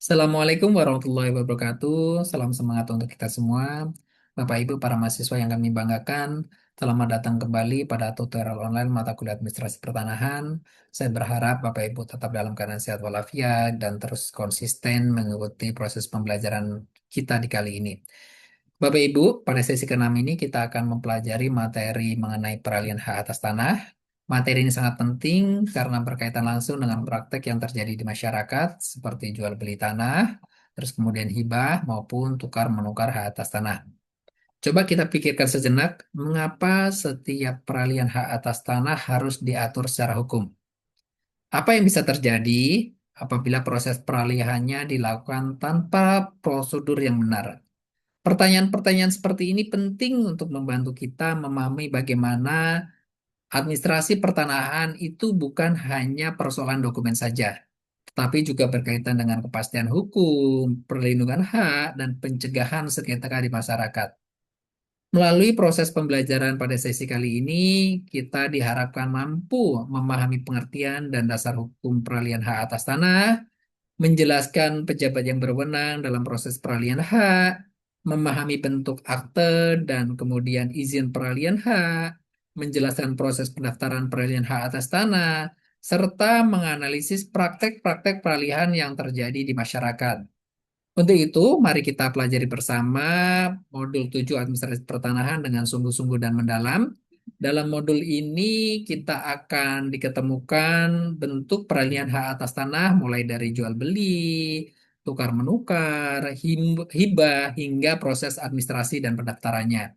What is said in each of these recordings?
Assalamualaikum warahmatullahi wabarakatuh. Salam semangat untuk kita semua. Bapak Ibu para mahasiswa yang kami banggakan, selamat datang kembali pada tutorial online mata kuliah administrasi pertanahan. Saya berharap Bapak Ibu tetap dalam keadaan sehat walafiat dan terus konsisten mengikuti proses pembelajaran kita di kali ini. Bapak Ibu, pada sesi ke-6 ini kita akan mempelajari materi mengenai peralihan hak atas tanah. Materi ini sangat penting karena berkaitan langsung dengan praktek yang terjadi di masyarakat, seperti jual beli tanah, terus kemudian hibah maupun tukar menukar hak atas tanah. Coba kita pikirkan sejenak, mengapa setiap peralihan hak atas tanah harus diatur secara hukum? Apa yang bisa terjadi apabila proses peralihannya dilakukan tanpa prosedur yang benar? Pertanyaan-pertanyaan seperti ini penting untuk membantu kita memahami bagaimana administrasi pertanahan itu bukan hanya persoalan dokumen saja, tetapi juga berkaitan dengan kepastian hukum, perlindungan hak, dan pencegahan sengketa di masyarakat. Melalui proses pembelajaran pada sesi kali ini, kita diharapkan mampu memahami pengertian dan dasar hukum peralihan hak atas tanah, menjelaskan pejabat yang berwenang dalam proses peralihan hak, memahami bentuk akte dan kemudian izin peralihan hak, menjelaskan proses pendaftaran peralihan hak atas tanah, serta menganalisis praktek-praktek peralihan yang terjadi di masyarakat. Untuk itu, mari kita pelajari bersama modul 7 administrasi pertanahan dengan sungguh-sungguh dan mendalam. Dalam modul ini kita akan diketemukan bentuk peralihan hak atas tanah mulai dari jual beli, tukar menukar, hibah hingga proses administrasi dan pendaftarannya.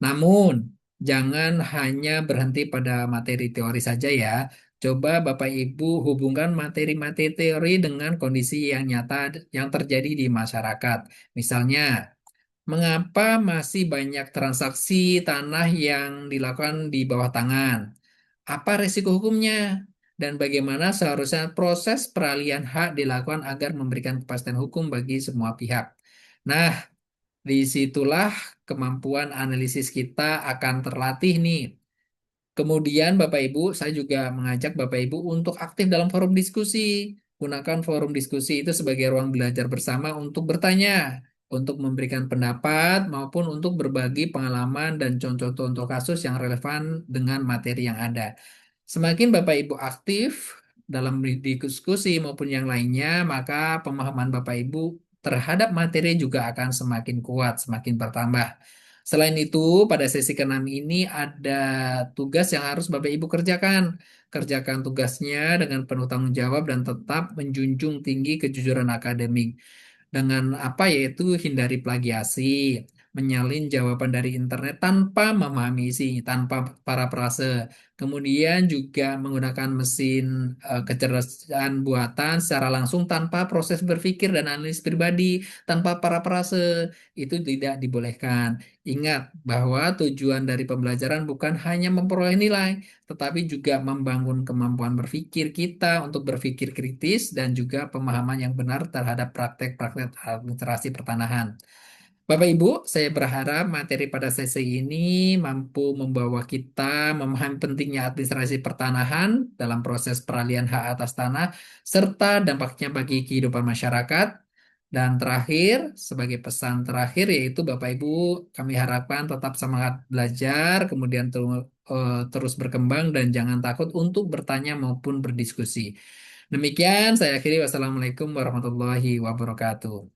Namun, jangan hanya berhenti pada materi teori saja ya. Coba Bapak Ibu hubungkan materi-materi teori dengan kondisi yang nyata yang terjadi di masyarakat. Misalnya, mengapa masih banyak transaksi tanah yang dilakukan di bawah tangan? Apa risiko hukumnya? Dan bagaimana seharusnya proses peralihan hak dilakukan agar memberikan kepastian hukum bagi semua pihak? Nah, disitulah kemampuan analisis kita akan terlatih nih. Kemudian Bapak Ibu, saya juga mengajak Bapak Ibu untuk aktif dalam forum diskusi. Gunakan forum diskusi itu sebagai ruang belajar bersama untuk bertanya, untuk memberikan pendapat, maupun untuk berbagi pengalaman dan contoh-contoh kasus yang relevan dengan materi yang ada. Semakin Bapak Ibu aktif dalam diskusi maupun yang lainnya, maka pemahaman Bapak Ibu terhadap materi juga akan semakin kuat, semakin bertambah. Selain itu, pada sesi ke-6 ini ada tugas yang harus Bapak Ibu kerjakan. Kerjakan tugasnya dengan penuh tanggung jawab dan tetap menjunjung tinggi kejujuran akademik. Dengan apa yaitu hindari plagiasi, menyalin jawaban dari internet tanpa memahami isi, tanpa parafrase. Kemudian juga menggunakan mesin kecerdasan buatan secara langsung tanpa proses berpikir dan analisis pribadi, tanpa parafrase. Itu tidak dibolehkan. Ingat bahwa tujuan dari pembelajaran bukan hanya memperoleh nilai, tetapi juga membangun kemampuan berpikir kita untuk berpikir kritis dan juga pemahaman yang benar terhadap praktek-praktek administrasi pertanahan. Bapak Ibu, saya berharap materi pada sesi ini mampu membawa kita memahami pentingnya administrasi pertanahan dalam proses peralihan hak atas tanah serta dampaknya bagi kehidupan masyarakat. Dan terakhir, sebagai pesan terakhir yaitu Bapak Ibu, kami harapkan tetap semangat belajar, kemudian terus berkembang dan jangan takut untuk bertanya maupun berdiskusi. Demikian saya akhiri. Wassalamualaikum warahmatullahi wabarakatuh.